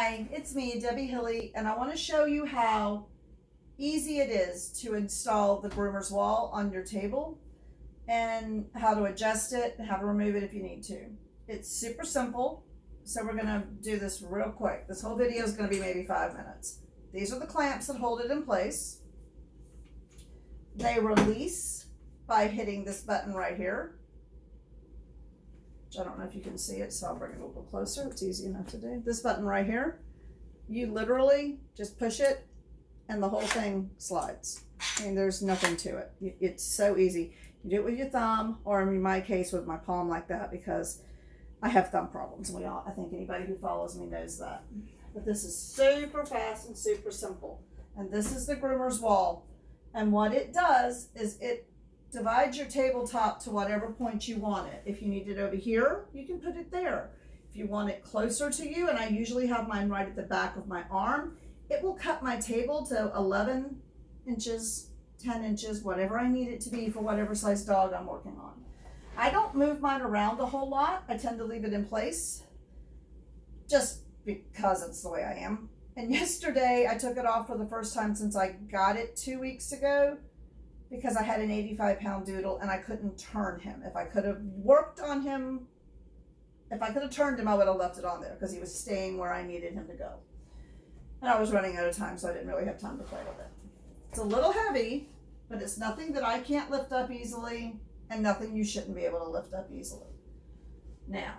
Hi, it's me, Debbie Hilly, and I want to show you how easy it is to install the Groomers Wall on your table and how to adjust it and how to remove it if you need to. It's super simple, so we're going to do this real quick. This whole video is going to be maybe 5 minutes. These are the clamps that hold it in place. They release by hitting this button right here. I don't know if you can see it, so I'll bring it a little closer. It's easy enough to do. This button right here, you literally just push it and the whole thing slides. I mean, there's nothing to it. It's so easy. You do it with your thumb, or in my case with my palm like that, because I have thumb problems. I think anybody who follows me knows that. But this is super fast and super simple. And this is the Groomers Wall. And what it does is it divide your tabletop to whatever point you want it. If you need it over here, you can put it there. If you want it closer to you, and I usually have mine right at the back of my arm, it will cut my table to 11 inches, 10 inches, whatever I need it to be for whatever size dog I'm working on. I don't move mine around a whole lot. I tend to leave it in place just because it's the way I am. And yesterday I took it off for the first time since I got it 2 weeks ago, because I had an 85-pound doodle and I couldn't turn him. If I could have worked on him, if I could have turned him, I would have left it on there because he was staying where I needed him to go. And I was running out of time, so I didn't really have time to play with it. It's a little heavy, but it's nothing that I can't lift up easily and nothing you shouldn't be able to lift up easily. Now,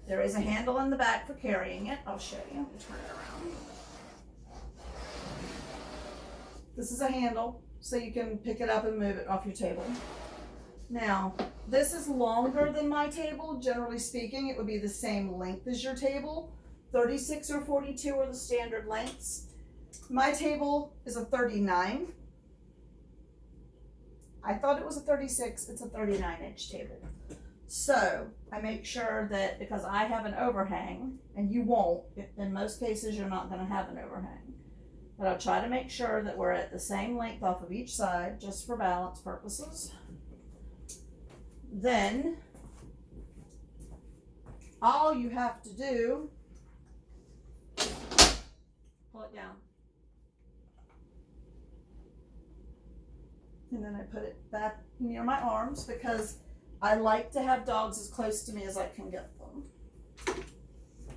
there is a handle in the back for carrying it. I'll show you. Turn it around. This is a handle, so you can pick it up and move it off your table. Now, this is longer than my table. Generally speaking, it would be the same length as your table. 36 or 42 are the standard lengths. My table is a 39. I thought it was a 36. It's a 39-inch table. So I make sure that, because I have an overhang, and you won't, in most cases you're not going to have an overhang. But I'll try to make sure that we're at the same length off of each side, just for balance purposes. Then, all you have to do, pull it down. And then I put it back near my arms, because I like to have dogs as close to me as I can get them.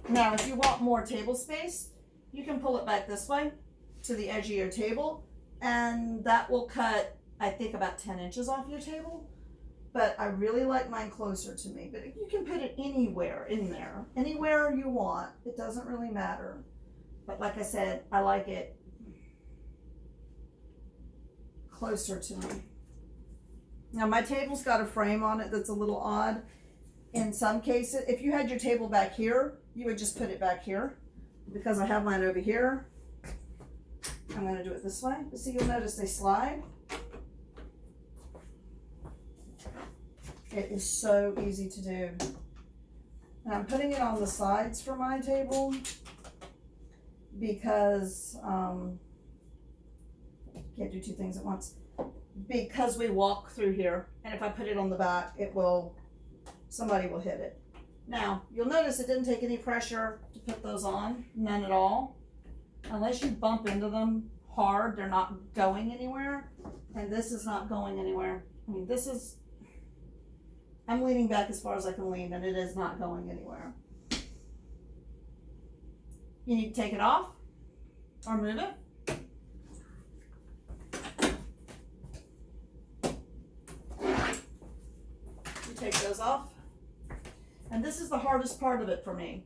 Now, if you want more table space, you can pull it back this way to the edge of your table, and that will cut, I think, about 10 inches off your table. But I really like mine closer to me. But you can put it anywhere in there, anywhere you want. It doesn't really matter. But like I said, I like it closer to me. Now, my table's got a frame on it that's a little odd. In some cases, if you had your table back here, you would just put it back here. Because I have mine over here, I'm going to do it this way. But see, you'll notice they slide. It is so easy to do. And I'm putting it on the sides for my table because can't do two things at once. Because we walk through here, and if I put it on the back, somebody will hit it. Now, you'll notice it didn't take any pressure to put those on, none at all. Unless you bump into them hard, they're not going anywhere. And this is not going anywhere. I mean, I'm leaning back as far as I can lean, and it is not going anywhere. You need to take it off or move it. You take those off. And this is the hardest part of it for me.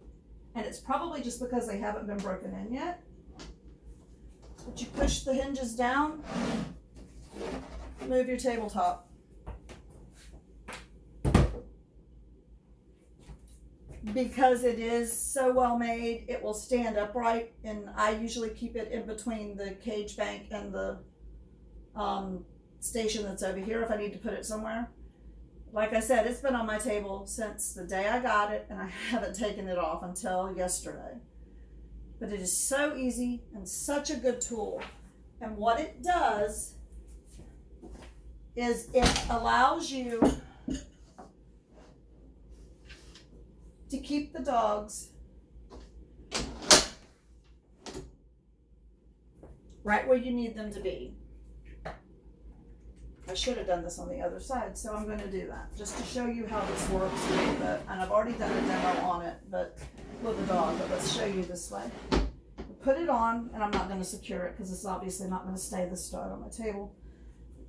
And it's probably just because they haven't been broken in yet. But you push the hinges down, move your tabletop. Because it is so well made, it will stand upright, and I usually keep it in between the cage bank and the station that's over here if I need to put it somewhere. Like I said, it's been on my table since the day I got it, and I haven't taken it off until yesterday. But it is so easy and such a good tool. And what it does is it allows you to keep the dogs right where you need them to be. I should have done this on the other side, so I'm going to do that just to show you how this works a little bit. And I've already done a demo on it, but with a dog, but let's show you this way. Put it on, and I'm not going to secure it because it's obviously not going to stay this stud on my table.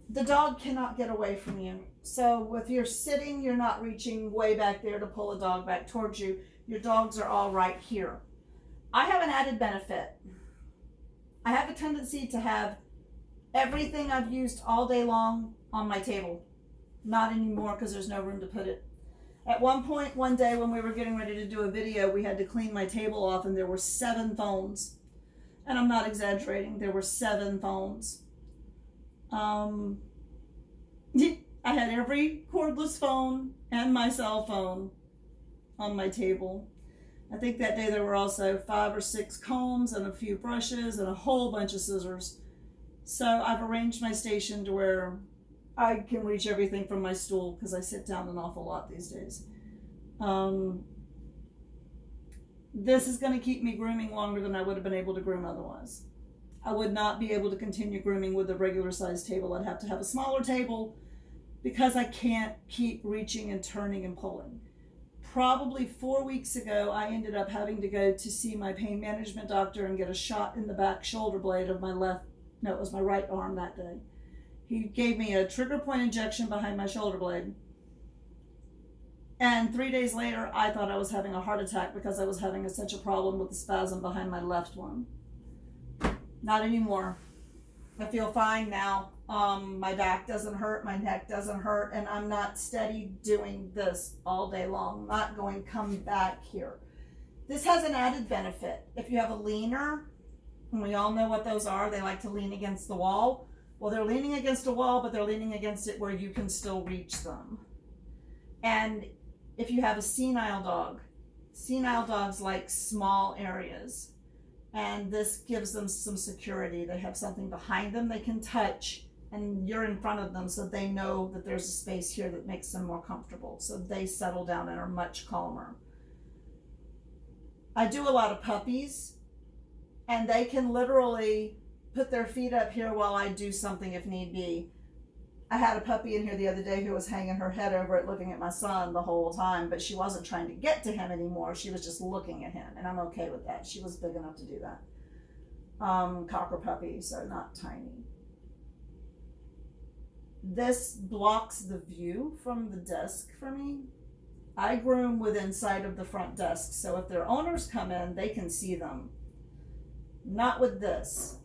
The dog cannot get away from you. So if you're sitting, you're not reaching way back there to pull a dog back towards you. Your dogs are all right here. I have an added benefit. I have a tendency to have everything I've used all day long on my table. Not anymore because there's no room to put it. At one point, one day when we were getting ready to do a video, we had to clean my table off and there were 7 phones. And I'm not exaggerating, there were 7 phones. I had every cordless phone and my cell phone on my table. I think that day there were also 5 or 6 combs and a few brushes and a whole bunch of scissors. So I've arranged my station to where I can reach everything from my stool because I sit down an awful lot these days. This is going to keep me grooming longer than I would have been able to groom otherwise. I would not be able to continue grooming with a regular sized table. I'd have to have a smaller table because I can't keep reaching and turning and pulling. Probably 4 weeks ago, I ended up having to go to see my pain management doctor and get a shot in the back shoulder blade of my it was my right arm that day. He gave me a trigger point injection behind my shoulder blade. And 3 days later, I thought I was having a heart attack because I was having such a problem with the spasm behind my left one. Not anymore. I feel fine now. My back doesn't hurt, my neck doesn't hurt, and I'm not steady doing this all day long. I'm not going come back here. This has an added benefit. If you have a leaner, and we all know what those are, they like to lean against the wall. Well, they're leaning against a wall, but they're leaning against it where you can still reach them. And if you have a senile dogs like small areas. And this gives them some security. They have something behind them they can touch, and you're in front of them, so they know that there's a space here that makes them more comfortable. So they settle down and are much calmer. I do a lot of puppies, and they can literally put their feet up here while I do something if need be. I had a puppy in here the other day who was hanging her head over it looking at my son the whole time, but she wasn't trying to get to him anymore. She was just looking at him, and I'm okay with that. She was big enough to do that. Cocker puppy, so not tiny. This blocks the view from the desk for me. I groom within sight of the front desk, so if their owners come in, they can see them. Not with this.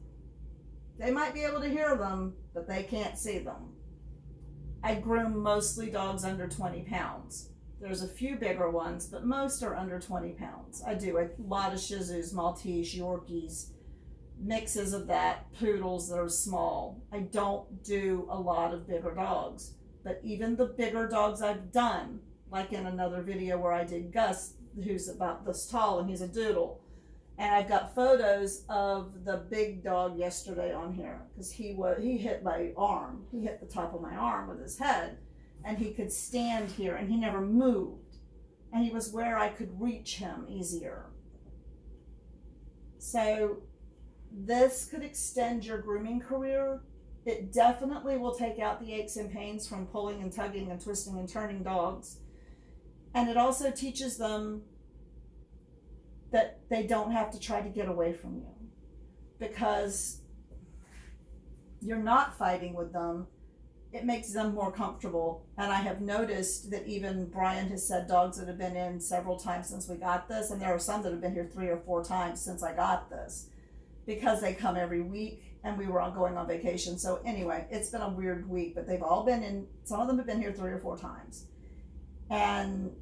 They might be able to hear them, but they can't see them. I groom mostly dogs under 20 pounds. There's a few bigger ones, but most are under 20 pounds. I do a lot of Shih Tzus, Maltese, Yorkies, mixes of that, poodles that are small. I don't do a lot of bigger dogs, but even the bigger dogs I've done, like in another video where I did Gus, who's about this tall and he's a doodle. And I've got photos of the big dog yesterday on here because he hit my arm. He hit the top of my arm with his head, and he could stand here and he never moved. And he was where I could reach him easier. So this could extend your grooming career. It definitely will take out the aches and pains from pulling and tugging and twisting and turning dogs. And it also teaches them that they don't have to try to get away from you because you're not fighting with them. It makes them more comfortable. And I have noticed that even Brian has said dogs that have been in several times since we got this, and there are some that have been here 3 or 4 times since I got this because they come every week and we were all going on vacation. So anyway, it's been a weird week, but they've all been in, some of them have been here 3 or 4 times. And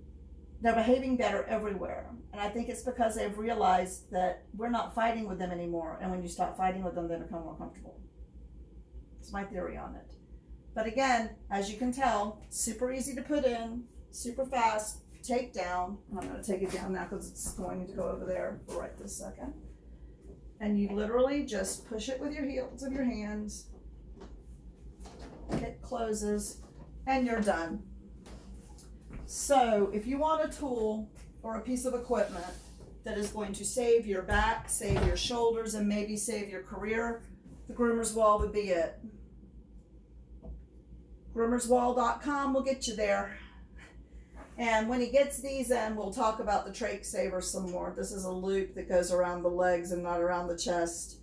they're behaving better everywhere. And I think it's because they've realized that we're not fighting with them anymore. And when you stop fighting with them, they become more comfortable. It's my theory on it. But again, as you can tell, super easy to put in, super fast, take down. I'm going to take it down now because it's going to go over there right this second. And you literally just push it with your heels of your hands. It closes and you're done. So if you want a tool or a piece of equipment that is going to save your back, save your shoulders, and maybe save your career, The Groomers Wall would be it. Groomerswall.com will get you there. And when he gets these in, we'll talk about the trach saver some more. This is a loop that goes around the legs and not around the chest.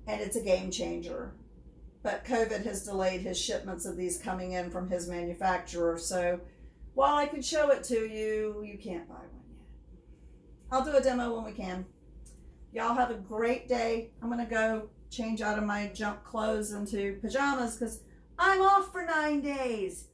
And it's a game changer. But COVID has delayed his shipments of these coming in from his manufacturer. So while I could show it to you, you can't buy one yet. I'll do a demo when we can. Y'all have a great day. I'm going to go change out of my junk clothes into pajamas because I'm off for 9 days.